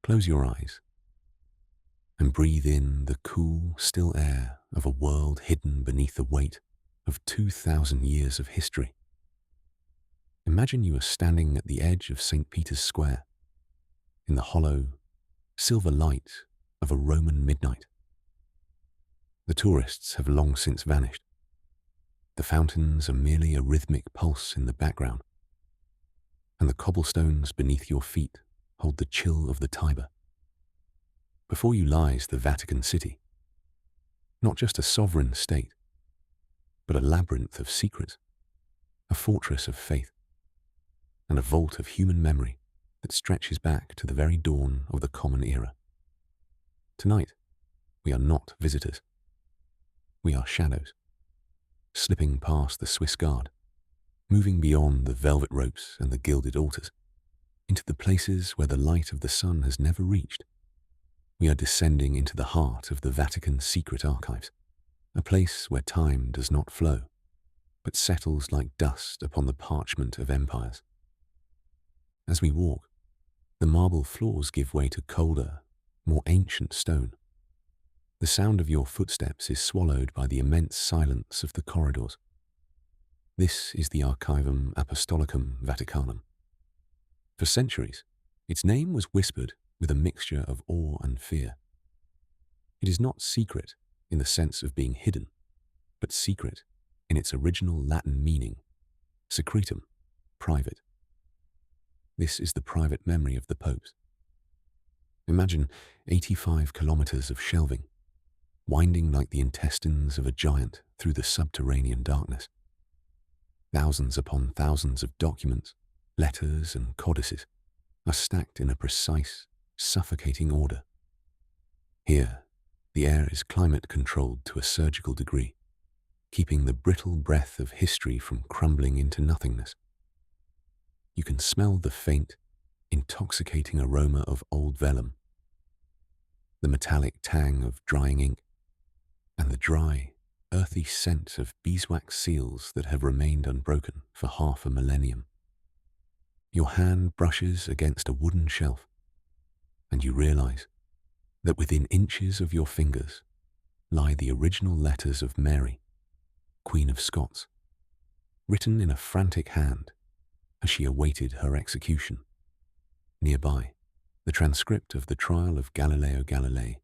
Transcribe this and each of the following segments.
Close your eyes and breathe in the cool, still air of a world hidden beneath the weight of 2,000 years of history. Imagine you are standing at the edge of St. Peter's Square, in the hollow, silver light of a Roman midnight. The tourists have long since vanished. The fountains are merely a rhythmic pulse in the background, and the cobblestones beneath your feet hold the chill of the Tiber. Before you lies the Vatican City, not just a sovereign state, but a labyrinth of secrets, a fortress of faith, and a vault of human memory that stretches back to the very dawn of the Common Era. Tonight, we are not visitors. We are shadows, slipping past the Swiss Guard, moving beyond the velvet ropes and the gilded altars, into the places where the light of the sun has never reached. We are descending into the heart of the Vatican Secret Archives, a place where time does not flow, but settles like dust upon the parchment of empires. As we walk, the marble floors give way to colder, more ancient stone. The sound of your footsteps is swallowed by the immense silence of the corridors. This is the Archivum Apostolicum Vaticanum. For centuries, its name was whispered with a mixture of awe and fear. It is not secret in the sense of being hidden, but secret in its original Latin meaning, secretum, private. This is the private memory of the popes. Imagine 85 kilometers of shelving, winding like the intestines of a giant through the subterranean darkness. Thousands upon thousands of documents, letters and codices are stacked in a precise, suffocating order. Here, the air is climate-controlled to a surgical degree, keeping the brittle breath of history from crumbling into nothingness. You can smell the faint, intoxicating aroma of old vellum, the metallic tang of drying ink, and the dry, earthy scent of beeswax seals that have remained unbroken for half a millennium. Your hand brushes against a wooden shelf, and you realize that within inches of your fingers lie the original letters of Mary, Queen of Scots, written in a frantic hand as she awaited her execution. Nearby, the transcript of the trial of Galileo Galilei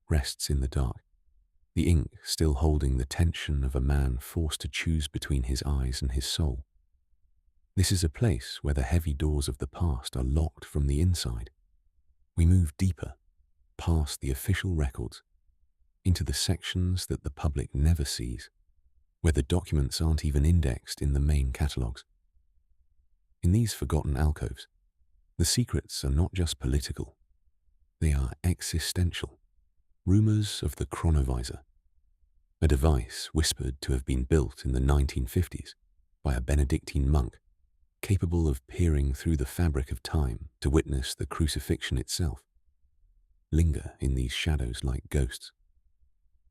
rests in the dark, the ink still holding the tension of a man forced to choose between his eyes and his soul. This is a place where the heavy doors of the past are locked from the inside. We move deeper, past the official records, into the sections that the public never sees, where the documents aren't even indexed in the main catalogues. In these forgotten alcoves, the secrets are not just political, they are existential. Rumors of the Chronovisor, a device whispered to have been built in the 1950s by a Benedictine monk, capable of peering through the fabric of time to witness the crucifixion itself, linger in these shadows like ghosts.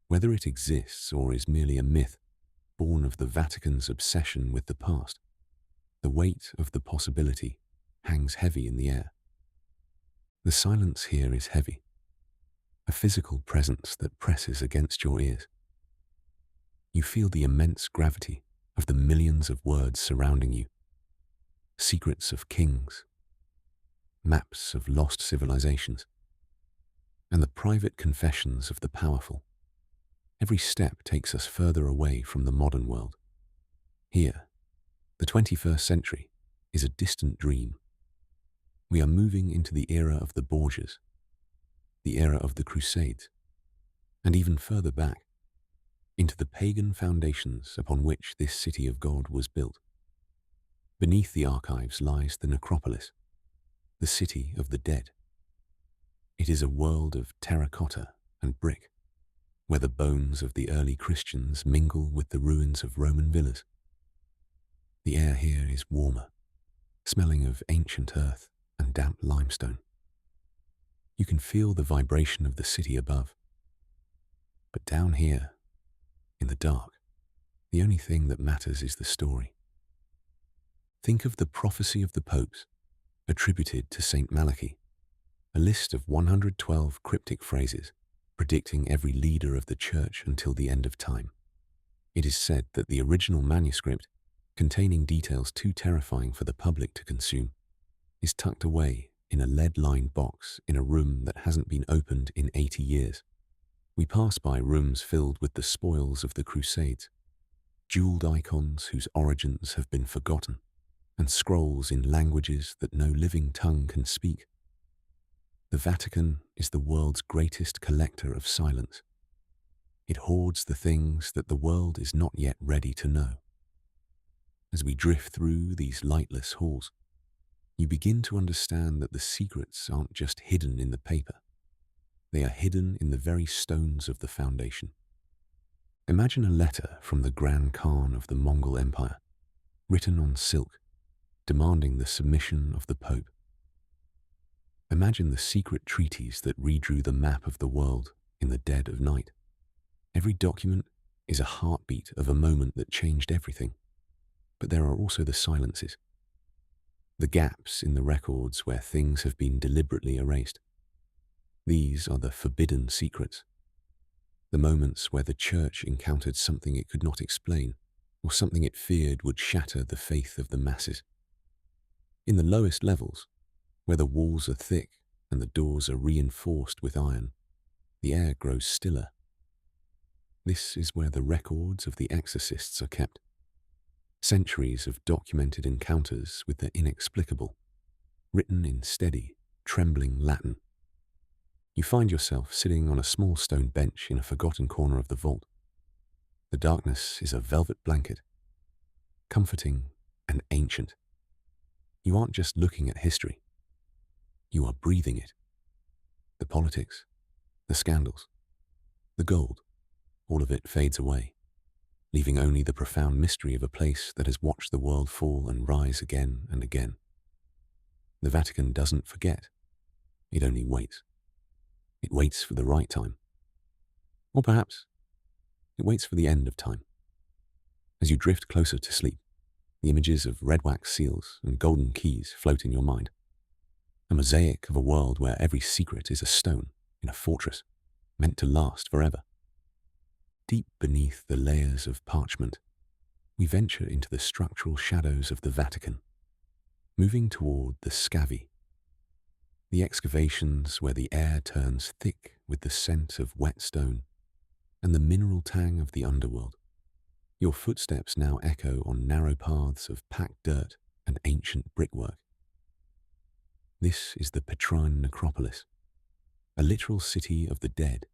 Whether it exists or is merely a myth born of the Vatican's obsession with the past, the weight of the possibility hangs heavy in the air. The silence here is heavy, a physical presence that presses against your ears. You feel the immense gravity of the millions of words surrounding you, secrets of kings, maps of lost civilizations, and the private confessions of the powerful. Every step takes us further away from the modern world. Here, the 21st century is a distant dream. We are moving into the era of the Borgias, the era of the Crusades, and even further back, into the pagan foundations upon which this city of God was built. Beneath the archives lies the necropolis, the city of the dead. It is a world of terracotta and brick, where the bones of the early Christians mingle with the ruins of Roman villas. The air here is warmer, smelling of ancient earth and damp limestone. You can feel the vibration of the city above. But down here, in the dark, the only thing that matters is the story. Think of the prophecy of the popes, attributed to Saint Malachy, a list of 112 cryptic phrases predicting every leader of the church until the end of time. It is said that the original manuscript, containing details too terrifying for the public to consume, is tucked away in a lead-lined box in a room that hasn't been opened in 80 years. We pass by rooms filled with the spoils of the Crusades, jeweled icons whose origins have been forgotten, and scrolls in languages that no living tongue can speak. The Vatican is the world's greatest collector of silence. It hoards the things that the world is not yet ready to know. As we drift through these lightless halls, you begin to understand that the secrets aren't just hidden in the paper. They are hidden in the very stones of the foundation. Imagine a letter from the Grand Khan of the Mongol Empire, written on silk, demanding the submission of the Pope. Imagine the secret treaties that redrew the map of the world in the dead of night. Every document is a heartbeat of a moment that changed everything. But there are also the silences, the gaps in the records where things have been deliberately erased. These are the forbidden secrets, the moments where the church encountered something it could not explain, or something it feared would shatter the faith of the masses. In the lowest levels, where the walls are thick and the doors are reinforced with iron, the air grows stiller. This is where the records of the exorcists are kept. Centuries of documented encounters with the inexplicable, written in steady, trembling Latin. You find yourself sitting on a small stone bench in a forgotten corner of the vault. The darkness is a velvet blanket, comforting and ancient. You aren't just looking at history. You are breathing it. The politics, the scandals, the gold, all of it fades away, leaving only the profound mystery of a place that has watched the world fall and rise again and again. The Vatican doesn't forget. It only waits. It waits for the right time. Or perhaps it waits for the end of time. As you drift closer to sleep, the images of red wax seals and golden keys float in your mind. A mosaic of a world where every secret is a stone in a fortress, meant to last forever. Deep beneath the layers of parchment, we venture into the structural shadows of the Vatican, moving toward the scavi, the excavations where the air turns thick with the scent of wet stone and the mineral tang of the underworld. Your footsteps now echo on narrow paths of packed dirt and ancient brickwork. This is the Petrine necropolis, a literal city of the dead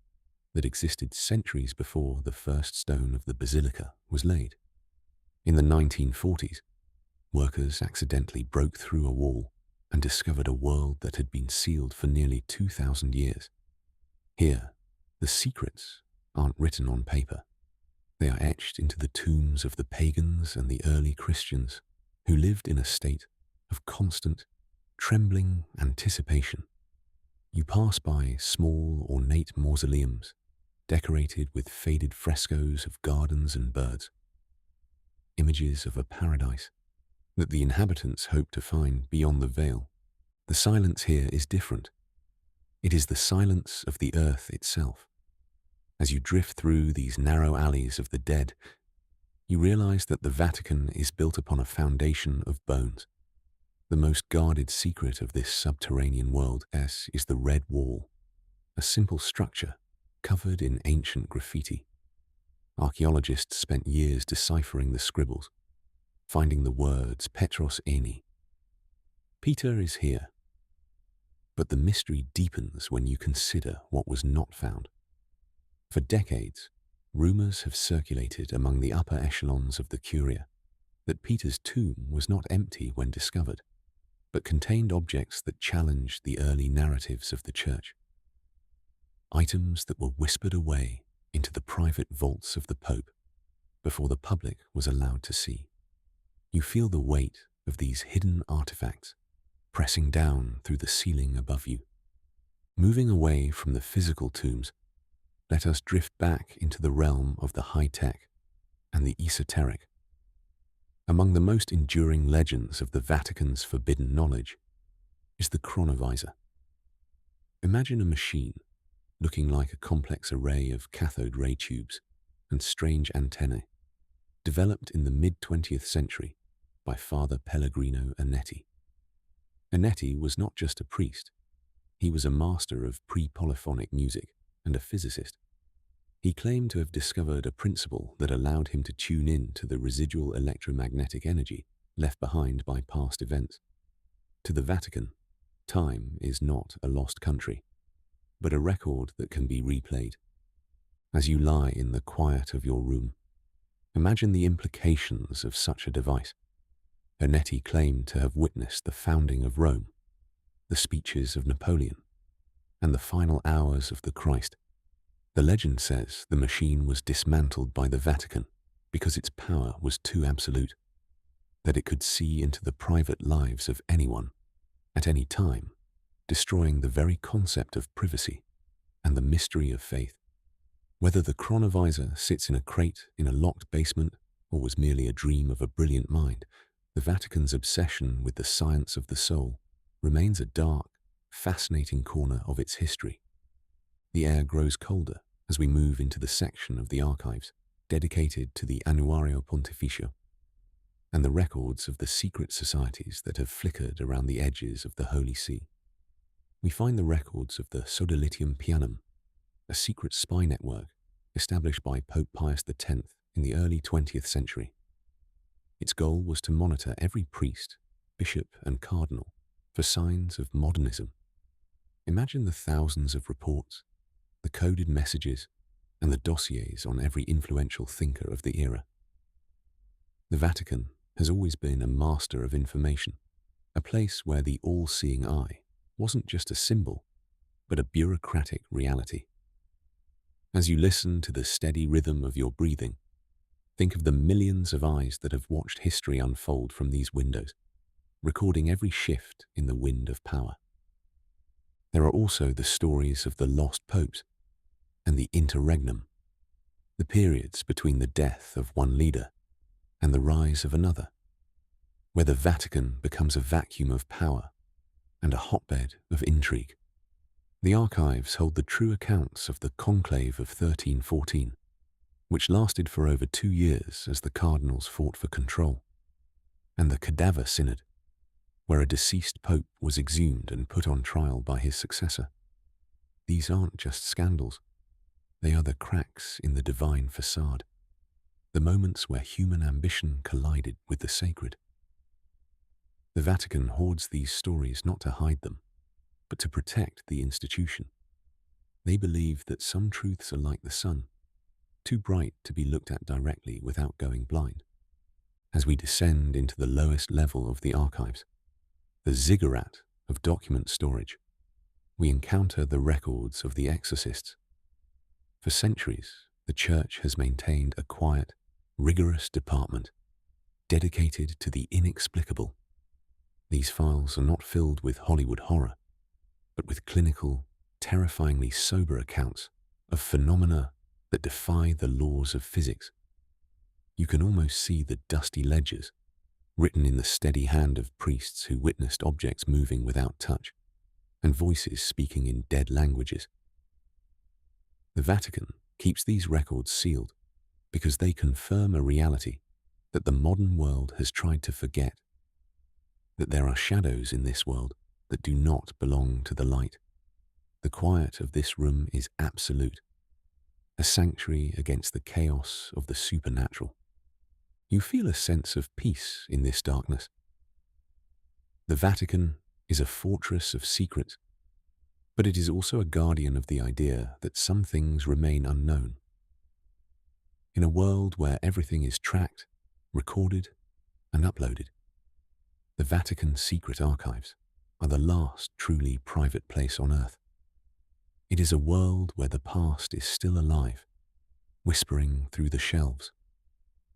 that existed centuries before the first stone of the Basilica was laid. In the 1940s, workers accidentally broke through a wall and discovered a world that had been sealed for nearly 2,000 years. Here, the secrets aren't written on paper. They are etched into the tombs of the pagans and the early Christians who lived in a state of constant, trembling anticipation. You pass by small, ornate mausoleums decorated with faded frescoes of gardens and birds, images of a paradise that the inhabitants hope to find beyond the veil. The silence here is different. It is the silence of the earth itself. As you drift through these narrow alleys of the dead, you realize that the Vatican is built upon a foundation of bones. The most guarded secret of this subterranean world is the Red Wall, a simple structure covered in ancient graffiti. Archaeologists spent years deciphering the scribbles, finding the words Petros Eni. Peter is here. But the mystery deepens when you consider what was not found. For decades, rumors have circulated among the upper echelons of the Curia that Peter's tomb was not empty when discovered, but contained objects that challenged the early narratives of the church. Items that were whispered away into the private vaults of the Pope before the public was allowed to see. You feel the weight of these hidden artifacts pressing down through the ceiling above you. Moving away from the physical tombs, let us drift back into the realm of the high-tech and the esoteric. Among the most enduring legends of the Vatican's forbidden knowledge is the Chronovisor. Imagine a machine looking like a complex array of cathode ray tubes and strange antennae, developed in the mid-20th century by Father Pellegrino Anetti. Anetti was not just a priest, he was a master of pre-polyphonic music and a physicist. He claimed to have discovered a principle that allowed him to tune in to the residual electromagnetic energy left behind by past events. To the Vatican, time is not a lost country, but a record that can be replayed. As you lie in the quiet of your room, imagine the implications of such a device. Anetti claimed to have witnessed the founding of Rome, the speeches of Napoleon, and the final hours of the Christ. The legend says the machine was dismantled by the Vatican because its power was too absolute, that it could see into the private lives of anyone, at any time, destroying the very concept of privacy and the mystery of faith. Whether the Chronovisor sits in a crate in a locked basement or was merely a dream of a brilliant mind, the Vatican's obsession with the science of the soul remains a dark, fascinating corner of its history. The air grows colder as we move into the section of the archives dedicated to the Annuario Pontificio and the records of the secret societies that have flickered around the edges of the Holy See. We find the records of the Sodalitium Pianum, a secret spy network established by Pope Pius X in the early 20th century. Its goal was to monitor every priest, bishop, and cardinal for signs of modernism. Imagine the thousands of reports, the coded messages, and the dossiers on every influential thinker of the era. The Vatican has always been a master of information, a place where the all-seeing eye wasn't just a symbol, but a bureaucratic reality. As you listen to the steady rhythm of your breathing, think of the millions of eyes that have watched history unfold from these windows, recording every shift in the wind of power. There are also the stories of the lost popes and the interregnum, the periods between the death of one leader and the rise of another, where the Vatican becomes a vacuum of power and a hotbed of intrigue. The archives hold the true accounts of the Conclave of 1314, which lasted for over 2 years as the cardinals fought for control, and the Cadaver Synod, where a deceased pope was exhumed and put on trial by his successor. These aren't just scandals, they are the cracks in the divine facade, the moments where human ambition collided with the sacred. The Vatican hoards these stories not to hide them, but to protect the institution. They believe that some truths are like the sun, too bright to be looked at directly without going blind. As we descend into the lowest level of the archives, the ziggurat of document storage, we encounter the records of the exorcists. For centuries, the Church has maintained a quiet, rigorous department dedicated to the inexplicable. These files are not filled with Hollywood horror, but with clinical, terrifyingly sober accounts of phenomena that defy the laws of physics. You can almost see the dusty ledgers, written in the steady hand of priests who witnessed objects moving without touch, and voices speaking in dead languages. The Vatican keeps these records sealed because they confirm a reality that the modern world has tried to forget, that there are shadows in this world that do not belong to the light. The quiet of this room is absolute, a sanctuary against the chaos of the supernatural. You feel a sense of peace in this darkness. The Vatican is a fortress of secrets, but it is also a guardian of the idea that some things remain unknown. In a world where everything is tracked, recorded, and uploaded, the Vatican Secret Archives are the last truly private place on earth. It is a world where the past is still alive, whispering through the shelves,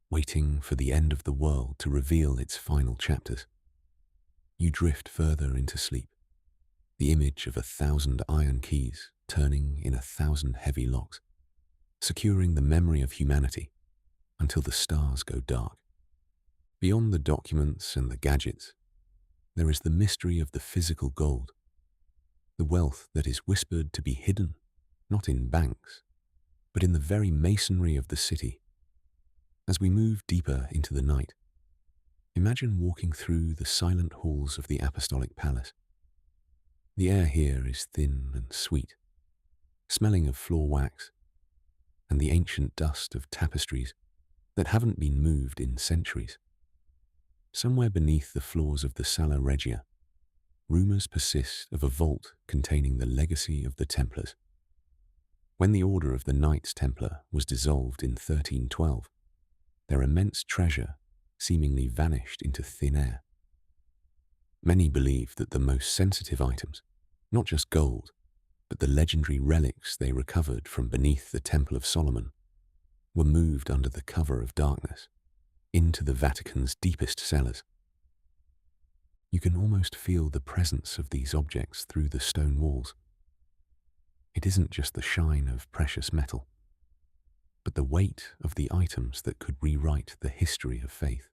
waiting for the end of the world to reveal its final chapters. You drift further into sleep, the image of 1,000 iron keys turning in 1,000 heavy locks, securing the memory of humanity until the stars go dark. Beyond the documents and the gadgets, there is the mystery of the physical gold, the wealth that is whispered to be hidden, not in banks, but in the very masonry of the city. As we move deeper into the night, imagine walking through the silent halls of the Apostolic Palace. The air here is thin and sweet, smelling of floor wax and the ancient dust of tapestries that haven't been moved in centuries. Somewhere beneath the floors of the Sala Regia, rumors persist of a vault containing the legacy of the Templars. When the Order of the Knights Templar was dissolved in 1312, their immense treasure seemingly vanished into thin air. Many believe that the most sensitive items, not just gold, but the legendary relics they recovered from beneath the Temple of Solomon, were moved under the cover of darkness into the Vatican's deepest cellars. You can almost feel the presence of these objects through the stone walls. It isn't just the shine of precious metal, but the weight of the items that could rewrite the history of faith.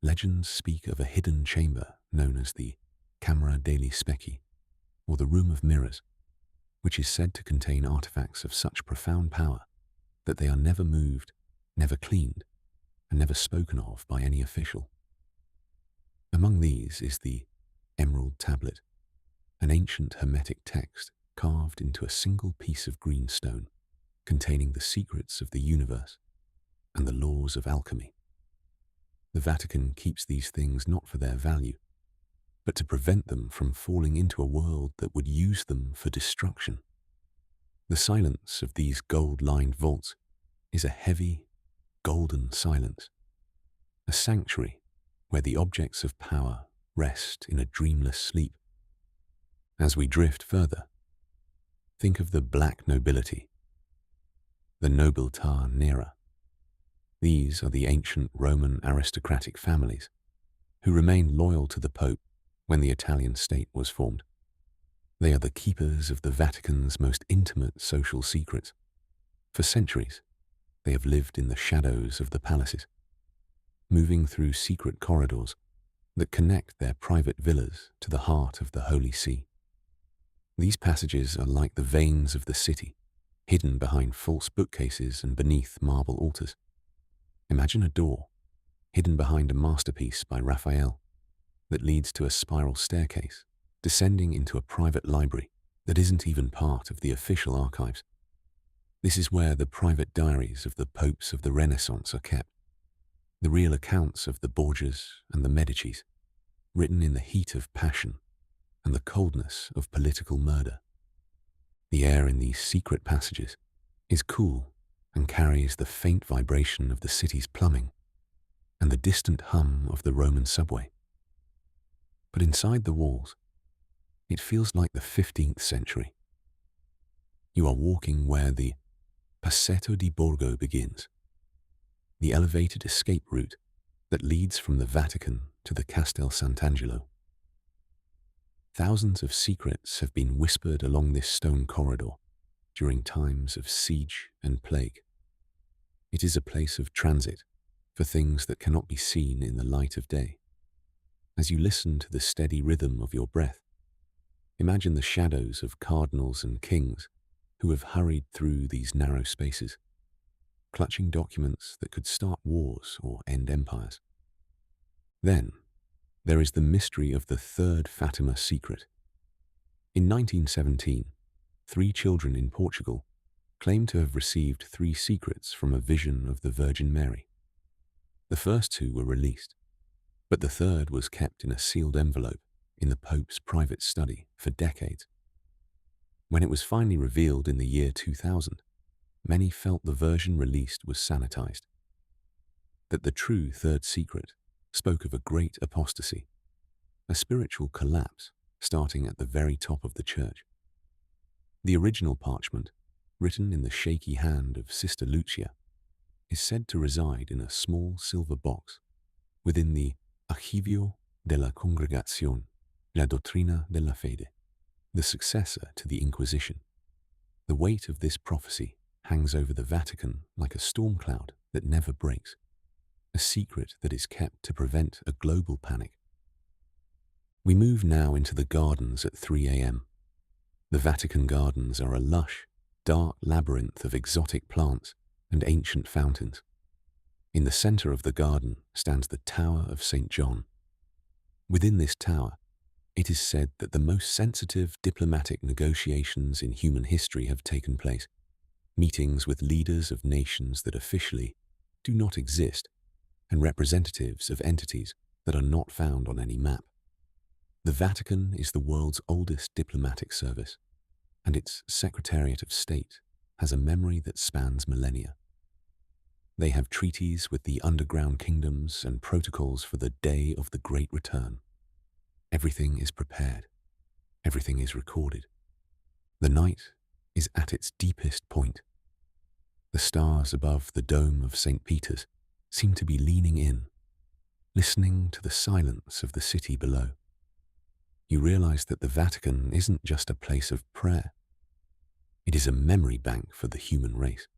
Legends speak of a hidden chamber known as the Camera degli Specchi, or the Room of Mirrors, which is said to contain artifacts of such profound power that they are never moved, never cleaned, and never spoken of by any official. Among these is the Emerald Tablet, an ancient Hermetic text carved into a single piece of green stone, containing the secrets of the universe and the laws of alchemy. The Vatican keeps these things not for their value, but to prevent them from falling into a world that would use them for destruction. The silence of these gold-lined vaults is a heavy, golden silence, a sanctuary where the objects of power rest in a dreamless sleep. As we drift further, think of the Black Nobility, the nobiltà nera. These are the ancient Roman aristocratic families who remained loyal to the Pope when the Italian state was formed. They are the keepers of the Vatican's most intimate social secrets. For centuries, they have lived in the shadows of the palaces, moving through secret corridors that connect their private villas to the heart of the Holy See. These passages are like the veins of the city, hidden behind false bookcases and beneath marble altars. Imagine a door, hidden behind a masterpiece by Raphael, that leads to a spiral staircase, descending into a private library that isn't even part of the official archives. This is where the private diaries of the popes of the Renaissance are kept, the real accounts of the Borgias and the Medicis, written in the heat of passion and the coldness of political murder. The air in these secret passages is cool and carries the faint vibration of the city's plumbing and the distant hum of the Roman subway. But inside the walls, it feels like the 15th century. You are walking where the Passetto di Borgo begins, the elevated escape route that leads from the Vatican to the Castel Sant'Angelo. Thousands of secrets have been whispered along this stone corridor during times of siege and plague. It is a place of transit for things that cannot be seen in the light of day. As you listen to the steady rhythm of your breath, imagine the shadows of cardinals and kings who have hurried through these narrow spaces, clutching documents that could start wars or end empires. Then, there is the mystery of the third Fatima secret. In 1917, 3 children in Portugal claimed to have received 3 secrets from a vision of the Virgin Mary. The first 2 were released, but the third was kept in a sealed envelope in the Pope's private study for decades. When it was finally revealed in the year 2000, many felt the version released was sanitized, that the true third secret spoke of a great apostasy, a spiritual collapse starting at the very top of the church. The original parchment, written in the shaky hand of Sister Lucia, is said to reside in a small silver box within the Archivio della Congregazione, la Dottrina della Fede, the successor to the Inquisition. The weight of this prophecy hangs over the Vatican like a storm cloud that never breaks, a secret that is kept to prevent a global panic. We move now into the gardens at 3 a.m. The Vatican gardens are a lush, dark labyrinth of exotic plants and ancient fountains. In the center of the garden stands the Tower of St. John. Within this tower, it is said that the most sensitive diplomatic negotiations in human history have taken place, meetings with leaders of nations that officially do not exist and representatives of entities that are not found on any map. The Vatican is the world's oldest diplomatic service, and its Secretariat of State has a memory that spans millennia. They have treaties with the underground kingdoms and protocols for the day of the Great Return. Everything is prepared. Everything is recorded. The night is at its deepest point. The stars above the dome of St. Peter's seem to be leaning in, listening to the silence of the city below. You realize that the Vatican isn't just a place of prayer. It is a memory bank for the human race.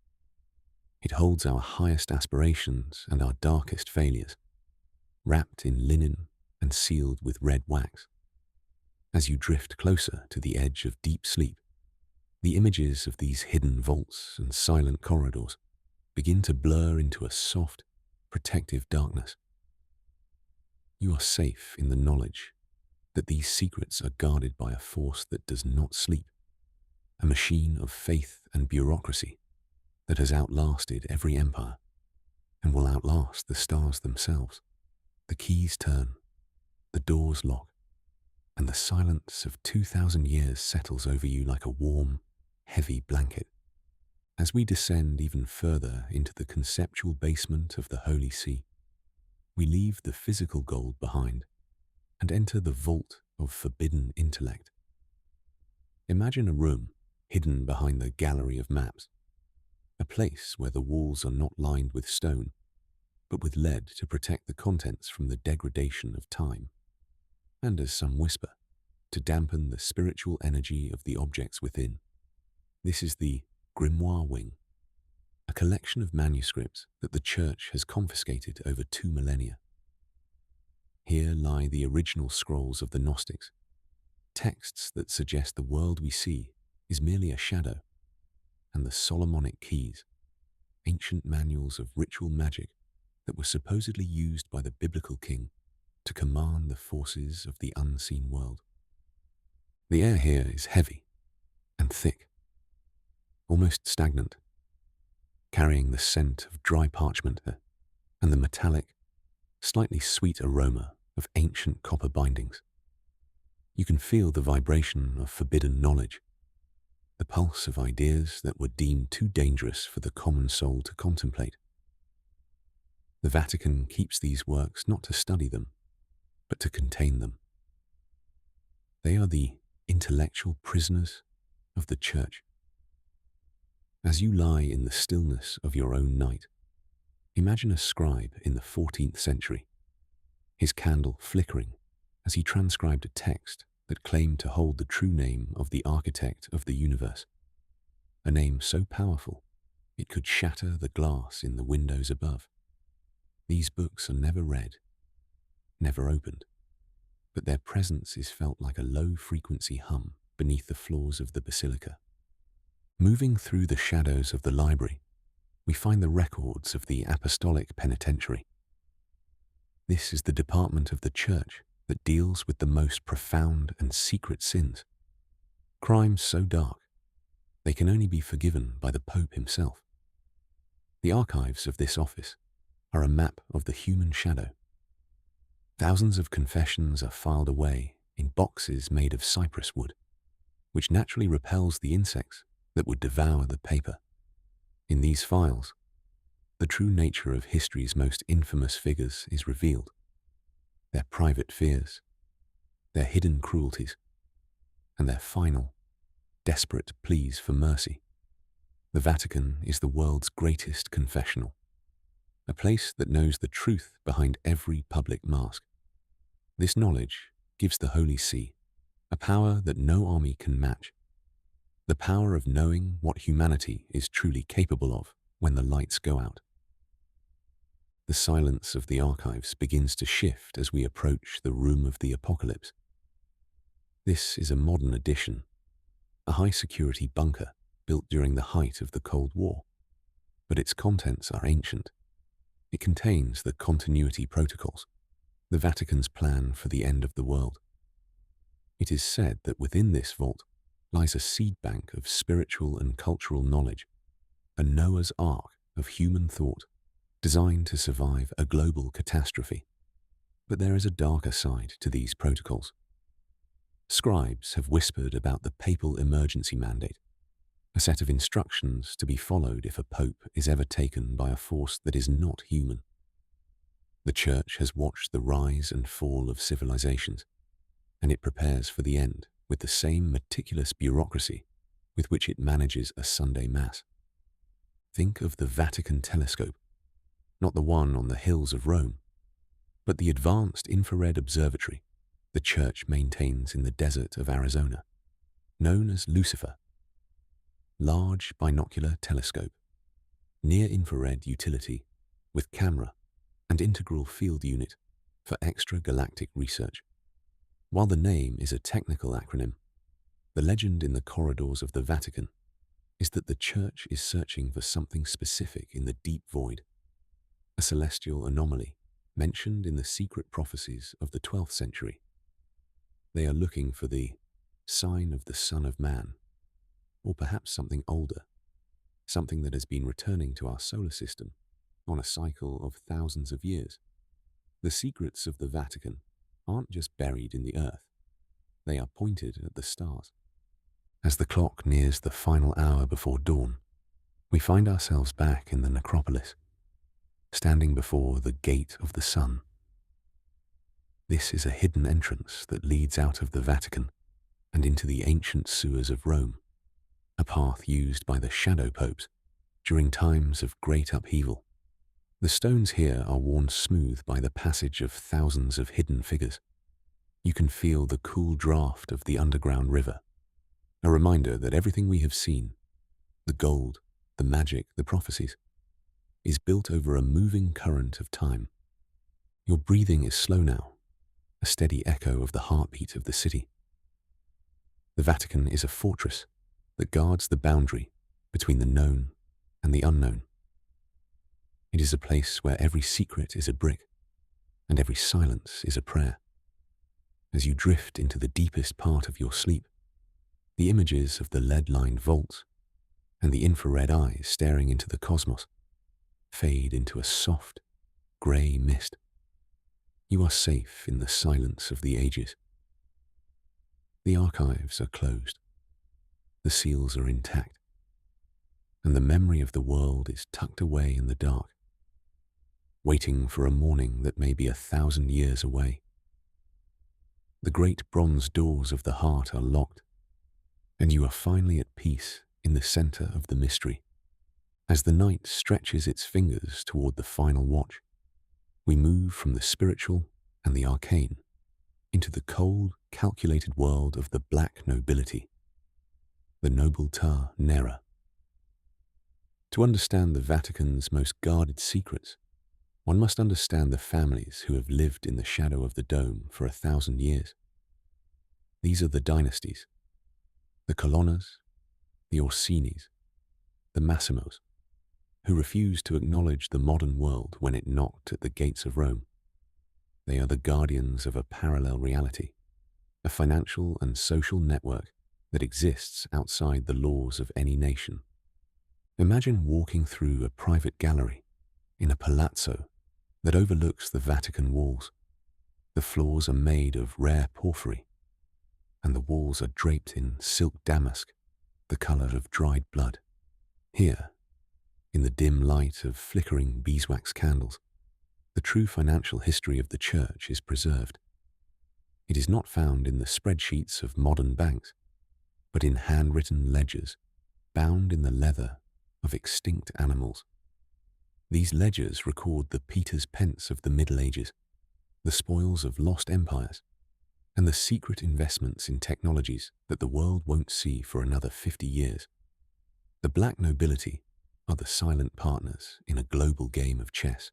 It holds our highest aspirations and our darkest failures, wrapped in linen and sealed with red wax. As you drift closer to the edge of deep sleep, the images of these hidden vaults and silent corridors begin to blur into a soft, protective darkness. You are safe in the knowledge that these secrets are guarded by a force that does not sleep, a machine of faith and bureaucracy that has outlasted every empire and will outlast the stars themselves. The keys turn, the doors lock, and the silence of 2,000 years settles over you like a warm, heavy blanket. As we descend even further into the conceptual basement of the Holy See, we leave the physical gold behind and enter the vault of forbidden intellect. Imagine a room hidden behind the gallery of maps, a place where the walls are not lined with stone, but with lead to protect the contents from the degradation of time, and, as some whisper, to dampen the spiritual energy of the objects within. This is the grimoire wing, a collection of manuscripts that the Church has confiscated over 2 millennia. Here lie the original scrolls of the Gnostics, texts that suggest the world we see is merely a shadow, and the Solomonic keys, ancient manuals of ritual magic that were supposedly used by the biblical king to command the forces of the unseen world. The air here is heavy and thick, almost stagnant, carrying the scent of dry parchment and the metallic, slightly sweet aroma of ancient copper bindings. You can feel the vibration of forbidden knowledge, the pulse of ideas that were deemed too dangerous for the common soul to contemplate. The Vatican keeps these works not to study them, but to contain them. They are the intellectual prisoners of the Church. As you lie in the stillness of your own night, imagine a scribe in the 14th century, his candle flickering as he transcribed a text that claimed to hold the true name of the architect of the universe, a name so powerful it could shatter the glass in the windows above. These books are never read, never opened, but their presence is felt like a low-frequency hum beneath the floors of the Basilica. Moving through the shadows of the library, we find the records of the Apostolic Penitentiary. This is the department of the Church that deals with the most profound and secret sins, crimes so dark they can only be forgiven by the Pope himself. The archives of this office are a map of the human shadow. Thousands of confessions are filed away in boxes made of cypress wood, which naturally repels the insects that would devour the paper. In these files, the true nature of history's most infamous figures is revealed. Their private fears, their hidden cruelties, and their final, desperate pleas for mercy. The Vatican is the world's greatest confessional, a place that knows the truth behind every public mask. This knowledge gives the Holy See a power that no army can match, the power of knowing what humanity is truly capable of when the lights go out. The silence of the archives begins to shift as we approach the room of the apocalypse, This is a modern addition, a high-security bunker built during the height of the Cold War, but its contents are ancient. It contains the continuity protocols, the Vatican's plan for the end of the world. It is said that within this vault lies a seed bank of spiritual and cultural knowledge, a Noah's Ark of human thought, designed to survive a global catastrophe. But there is a darker side to these protocols. Scribes have whispered about the papal emergency mandate, a set of instructions to be followed if a pope is ever taken by a force that is not human. The Church has watched the rise and fall of civilizations, and it prepares for the end with the same meticulous bureaucracy with which it manages a Sunday Mass. Think of the Vatican telescope, not the one on the hills of Rome, but the advanced infrared observatory the Church maintains in the desert of Arizona, known as Lucifer. Large binocular telescope, near-infrared utility with camera and integral field unit for extragalactic research. While the name is a technical acronym, the legend in the corridors of the Vatican is that the Church is searching for something specific in the deep void, a celestial anomaly mentioned in the secret prophecies of the 12th century. They are looking for the sign of the Son of Man, or perhaps something older, something that has been returning to our solar system on a cycle of thousands of years. The secrets of the Vatican aren't just buried in the earth, they are pointed at the stars. As the clock nears the final hour before dawn, we find ourselves back in the necropolis, standing before the Gate of the Sun. This is a hidden entrance that leads out of the Vatican and into the ancient sewers of Rome, a path used by the shadow popes during times of great upheaval. The stones here are worn smooth by the passage of thousands of hidden figures. You can feel the cool draft of the underground river, a reminder that everything we have seen, the gold, the magic, the prophecies, is built over a moving current of time. Your breathing is slow now, a steady echo of the heartbeat of the city. The Vatican is a fortress that guards the boundary between the known and the unknown. It is a place where every secret is a brick and every silence is a prayer. As you drift into the deepest part of your sleep, the images of the lead-lined vaults and the infrared eyes staring into the cosmos fade into a soft, grey mist. You are safe in the silence of the ages. The archives are closed. The seals are intact, and the memory of the world is tucked away in the dark, waiting for a morning that may be 1,000 years away. The great bronze doors of the heart are locked, and you are finally at peace in the center of the mystery. As the night stretches its fingers toward the final watch, we move from the spiritual and the arcane into the cold, calculated world of the Black Nobility, the nobiltà nera. To understand the Vatican's most guarded secrets, one must understand the families who have lived in the shadow of the dome for 1,000 years. These are the dynasties, the Colonnas, the Orsinis, the Massimos, who refused to acknowledge the modern world when it knocked at the gates of Rome. They are the guardians of a parallel reality, a financial and social network that exists outside the laws of any nation. Imagine walking through a private gallery in a palazzo that overlooks the Vatican walls. The floors are made of rare porphyry, and the walls are draped in silk damask, the color of dried blood. Here, in the dim light of flickering beeswax candles, the true financial history of the Church is preserved. It is not found in the spreadsheets of modern banks, but in handwritten ledgers bound in the leather of extinct animals. These ledgers record the Peter's pence of the Middle Ages, the spoils of lost empires, and the secret investments in technologies that the world won't see for another 50 years. The Black Nobility are the silent partners in a global game of chess,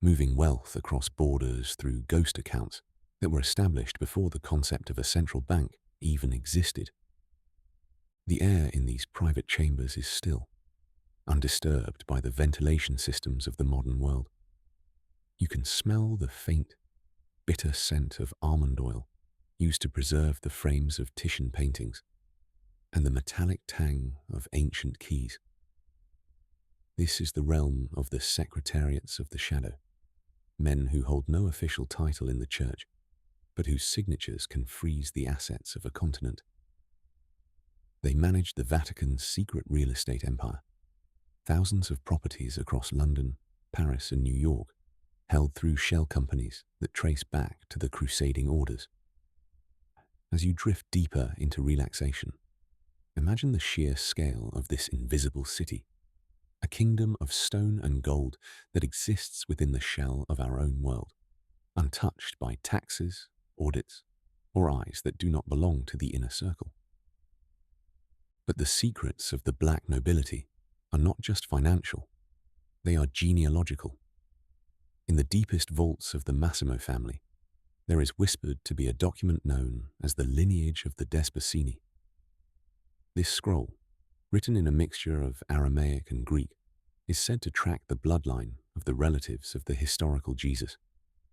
moving wealth across borders through ghost accounts that were established before the concept of a central bank even existed. The air in these private chambers is still, undisturbed by the ventilation systems of the modern world. You can smell the faint, bitter scent of almond oil used to preserve the frames of Titian paintings, and the metallic tang of ancient keys. This is the realm of the secretariats of the shadow, men who hold no official title in the church, but whose signatures can freeze the assets of a continent. They manage the Vatican's secret real estate empire, thousands of properties across London, Paris, and New York, held through shell companies that trace back to the crusading orders. As you drift deeper into relaxation, imagine the sheer scale of this invisible city, a kingdom of stone and gold that exists within the shell of our own world, untouched by taxes, audits, or eyes that do not belong to the inner circle. But the secrets of the Black Nobility are not just financial, they are genealogical. In the deepest vaults of the Massimo family, there is whispered to be a document known as the lineage of the Desposini. This scroll, written in a mixture of Aramaic and Greek, is said to track the bloodline of the relatives of the historical Jesus,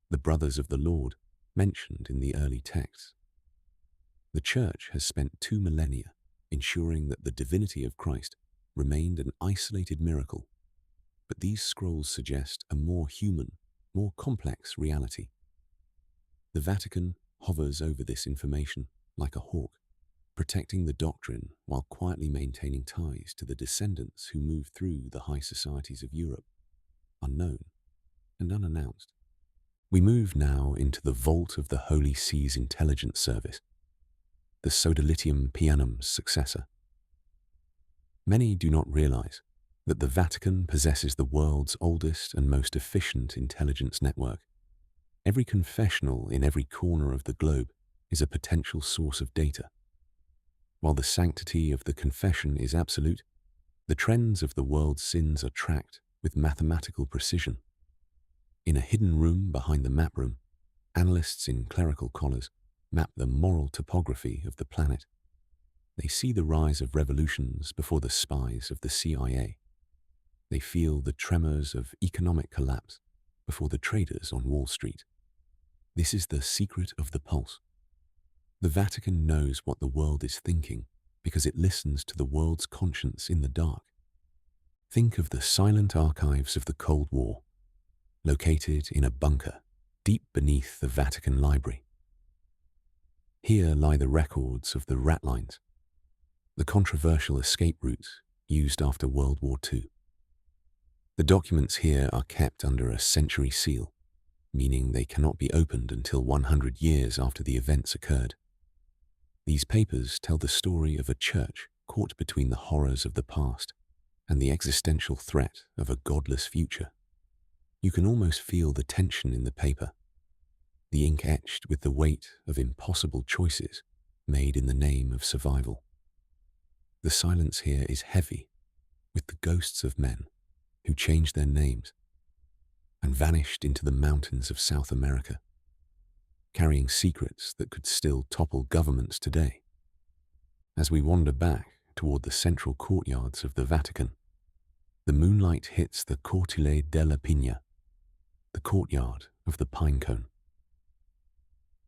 the brothers of the Lord mentioned in the early texts. The Church has spent 2 millennia ensuring that the divinity of Christ remained an isolated miracle, but these scrolls suggest a more human, more complex reality. The Vatican hovers over this information like a hawk, protecting the doctrine while quietly maintaining ties to the descendants who moved through the high societies of Europe, unknown and unannounced. We move now into the vault of the Holy See's intelligence service, the Sodalitium Pianum's successor. Many do not realize that the Vatican possesses the world's oldest and most efficient intelligence network. Every confessional in every corner of the globe is a potential source of data. While the sanctity of the confession is absolute, the trends of the world's sins are tracked with mathematical precision. In a hidden room behind the map room, analysts in clerical collars map the moral topography of the planet. They see the rise of revolutions before the spies of the CIA. They feel the tremors of economic collapse before the traders on Wall Street. This is the secret of the pulse. The Vatican knows what the world is thinking because it listens to the world's conscience in the dark. Think of the silent archives of the Cold War, located in a bunker deep beneath the Vatican Library. Here lie the records of the rat lines, the controversial escape routes used after World War II. The documents here are kept under a century seal, meaning they cannot be opened until 100 years after the events occurred. These papers tell the story of a church caught between the horrors of the past and the existential threat of a godless future. You can almost feel the tension in the paper, the ink etched with the weight of impossible choices made in the name of survival. The silence here is heavy with the ghosts of men who changed their names and vanished into the mountains of South America, carrying secrets that could still topple governments today. As we wander back toward the central courtyards of the Vatican, the moonlight hits the Cortile della Pina, the courtyard of the pine cone.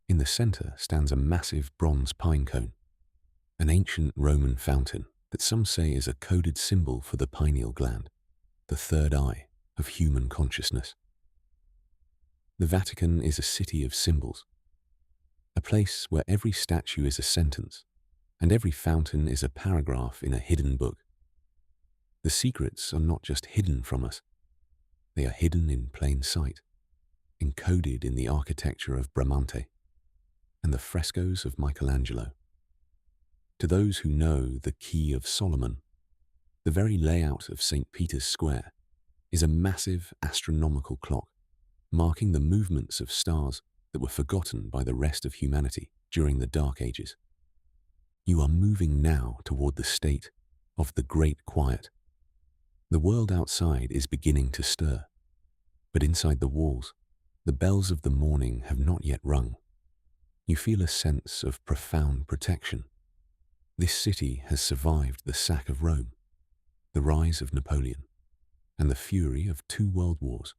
In the center stands a massive bronze pine cone, an ancient Roman fountain that some say is a coded symbol for the pineal gland, the third eye of human consciousness. The Vatican is a city of symbols, a place where every statue is a sentence and every fountain is a paragraph in a hidden book. The secrets are not just hidden from us, they are hidden in plain sight, encoded in the architecture of Bramante and the frescoes of Michelangelo. To those who know the Key of Solomon, the very layout of St. Peter's Square is a massive astronomical clock, marking the movements of stars that were forgotten by the rest of humanity during the Dark Ages. You are moving now toward the state of the Great Quiet. The world outside is beginning to stir, but inside the walls, the bells of the morning have not yet rung. You feel a sense of profound protection. This city has survived the sack of Rome, the rise of Napoleon, and the fury of 2 world wars.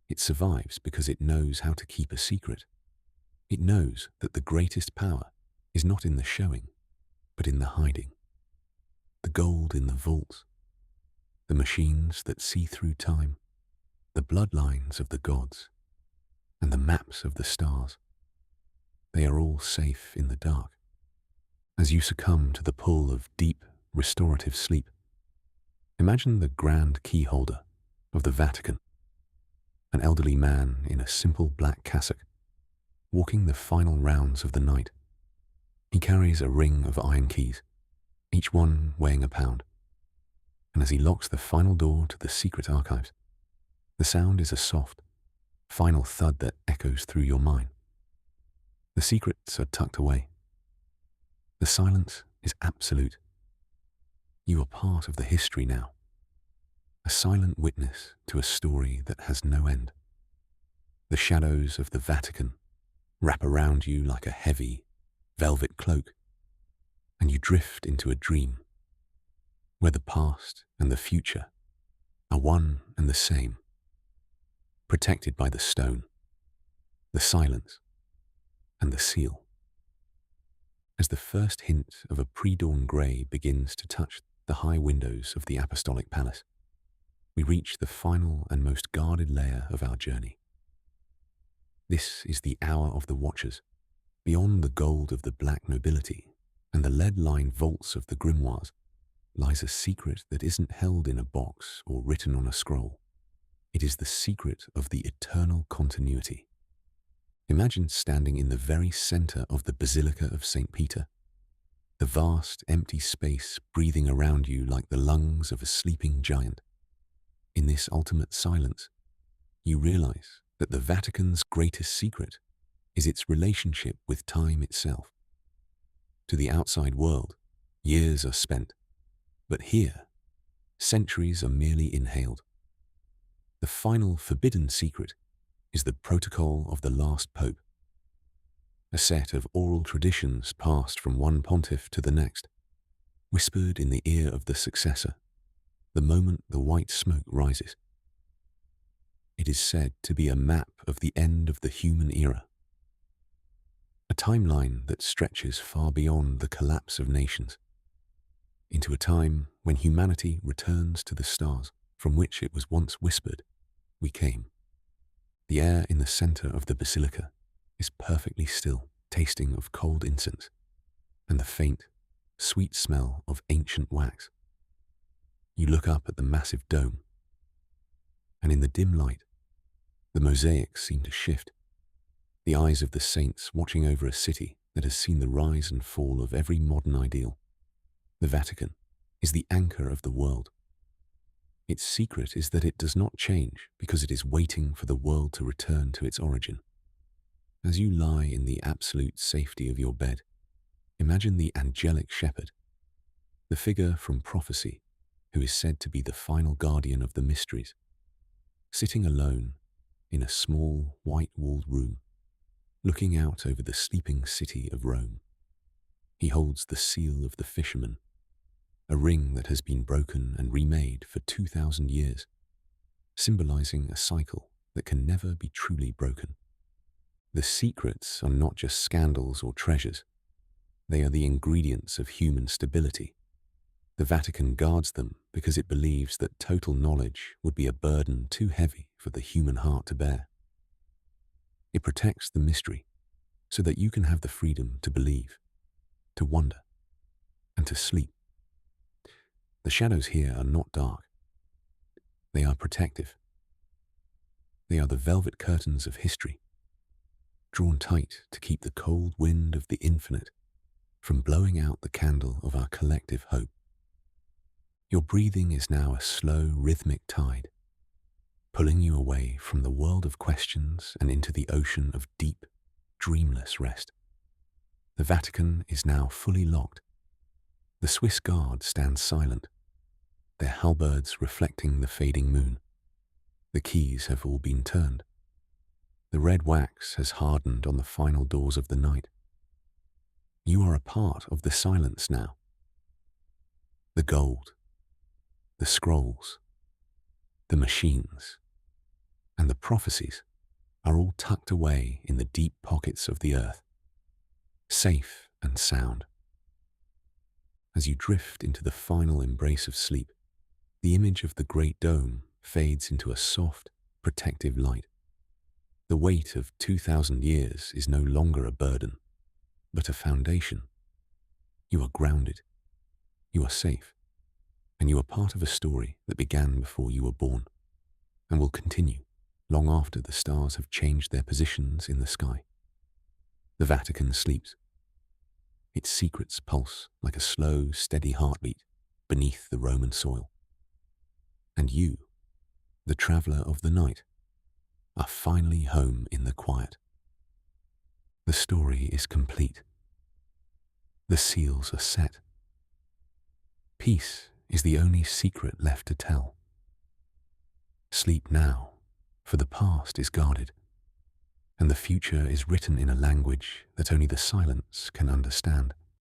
It survives because it knows how to keep a secret. It knows that the greatest power is not in the showing, but in the hiding. The gold in the vaults, the machines that see through time, the bloodlines of the gods, and the maps of the stars. They are all safe in the dark. As you succumb to the pull of deep, restorative sleep, imagine the grand key holder of the Vatican, an elderly man in a simple black cassock, walking the final rounds of the night. He carries a ring of iron keys, each one weighing a pound, and as he locks the final door to the secret archives, the sound is a soft, final thud that echoes through your mind. The secrets are tucked away. The silence is absolute. You are part of the history now, a silent witness to a story that has no end. The shadows of the Vatican wrap around you like a heavy, velvet cloak, and you drift into a dream where the past and the future are one and the same, protected by the stone, the silence, and the seal. As the first hint of a pre-dawn grey begins to touch the high windows of the Apostolic Palace, we reach the final and most guarded layer of our journey. This is the hour of the Watchers. Beyond the gold of the Black Nobility and the lead-lined vaults of the grimoires lies a secret that isn't held in a box or written on a scroll. It is the secret of the eternal continuity. Imagine standing in the very center of the Basilica of St. Peter, the vast empty space breathing around you like the lungs of a sleeping giant. In this ultimate silence, you realize that the Vatican's greatest secret is its relationship with time itself. To the outside world, years are spent, but here, centuries are merely inhaled. The final forbidden secret is the protocol of the last pope, a set of oral traditions passed from one pontiff to the next, whispered in the ear of the successor, the moment the white smoke rises. It is said to be a map of the end of the human era, a timeline that stretches far beyond the collapse of nations, into a time when humanity returns to the stars from which it was once whispered, we came. The air in the center of the basilica is perfectly still, tasting of cold incense and the faint, sweet smell of ancient wax. You look up at the massive dome, and in the dim light, the mosaics seem to shift, the eyes of the saints watching over a city that has seen the rise and fall of every modern ideal. The Vatican is the anchor of the world. Its secret is that it does not change because it is waiting for the world to return to its origin. As you lie in the absolute safety of your bed, imagine the angelic shepherd, the figure from prophecy who is said to be the final guardian of the mysteries, sitting alone in a small white-walled room, looking out over the sleeping city of Rome. He holds the seal of the fisherman, a ring that has been broken and remade for 2,000 years, symbolizing a cycle that can never be truly broken. The secrets are not just scandals or treasures. They are the ingredients of human stability. The Vatican guards them because it believes that total knowledge would be a burden too heavy for the human heart to bear. It protects the mystery so that you can have the freedom to believe, to wonder, and to sleep. The shadows here are not dark. They are protective. They are the velvet curtains of history, drawn tight to keep the cold wind of the infinite from blowing out the candle of our collective hope. Your breathing is now a slow, rhythmic tide, pulling you away from the world of questions and into the ocean of deep, dreamless rest. The Vatican is now fully locked. The Swiss guard stands silent, their halberds reflecting the fading moon. The keys have all been turned. The red wax has hardened on the final doors of the night. You are a part of the silence now. The gold, the scrolls, the machines, and the prophecies are all tucked away in the deep pockets of the earth, safe and sound. As you drift into the final embrace of sleep, the image of the great dome fades into a soft, protective light. The weight of 2,000 years is no longer a burden, but a foundation. You are grounded, you are safe, and you are part of a story that began before you were born, and will continue long after the stars have changed their positions in the sky. The Vatican sleeps. Its secrets pulse like a slow, steady heartbeat beneath the Roman soil. And you, the traveller of the night, are finally home in the quiet. The story is complete. The seals are set. Peace is the only secret left to tell. Sleep now, for the past is guarded, and the future is written in a language that only the silence can understand.